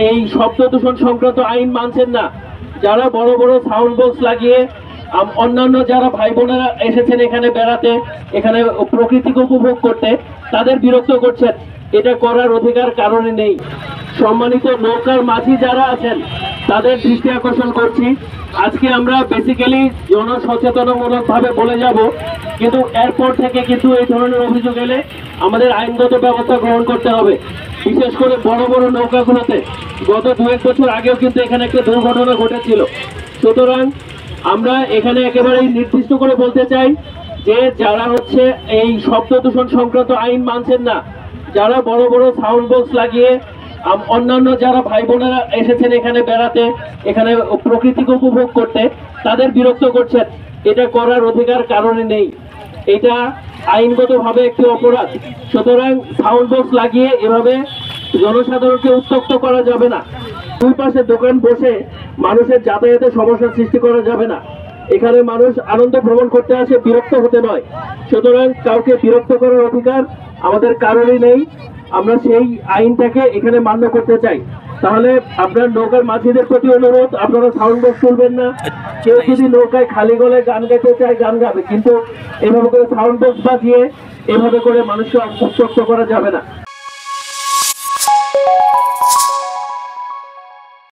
এই শব্দ দূষণ সংক্রান্ত আইন মানছেন না, যারা বড় বড় সাউন্ড বক্স লাগিয়ে অন্যান্য যারা ভাই বোনেরা এসেছেন এখানে বেড়াতে, এখানে প্রকৃতিকে উপভোগ করতে, তাদের বিরক্ত করছেন। এটা করার অধিকার কারণে নেই। সম্মানিত নৌকার মাঝি যারা আছেন তাদের দৃষ্টি আকর্ষণ করছি, আজকে আমরা বেসিক্যালি জনসচেতনমূলক ভাবে বলে যাব, কিন্তু এরপর থেকে কিন্তু এই ধরনের অভিযোগ এলে আমাদের আইনগত ব্যবস্থা গ্রহণ করতে হবে। বিশেষ করে বড় বড় নৌকাগুলোতে গত 2-1 বছর আগেও কিন্তু এখানে একটা দুর্ঘটনা ঘটেছিল। সুতরাং আমরা এখানে একেবারেই নির্দিষ্ট করে বলতে চাই যে যারা এই শব্দ দূষণ সংক্রান্ত আইন মানছেন না, যারা বড় বড় সাউন্ড বক্স লাগিয়ে অন্যান্য যারা ভাই বোনেরা এসেছেন এখানে বেড়াতে, এখানে প্রকৃতিকে উপভোগ করতে, তাদের বিরক্ত করছেন। এটা করার অধিকার কারণে নেই। এটা আইনগতভাবে একটি অপরাধ। সুতরাং সাউন্ড বক্স লাগিয়ে এভাবে জনসাধারণকে উত্তক্ত করা যাবে না। দুই পাশে দোকান বসে মানুষের যাতায়াতের সমস্যার সৃষ্টি করা যাবে না। এখানে মানুষ আনন্দ ভ্রমণ করতে আসে, বিরক্ত হতে নয়। সুতরাং কাউকে বিরক্ত করার অধিকার আমাদের কারোরই নেই। আমরা সেই আইনটাকে এখানে মান্য করতে চাই। তাহলে আপনার নৌকার মাঝিদের প্রতি অনুরোধ, আপনারা সাউন্ড বক্স তুলবেন না। কেউ যদি নৌকায় খালি গলায় গান গাইতে চায় গান গাবে, কিন্তু এভাবে করে সাউন্ড বক্স বাজিয়ে এভাবে করে মানুষকে উত্তক্ত করা যাবে না।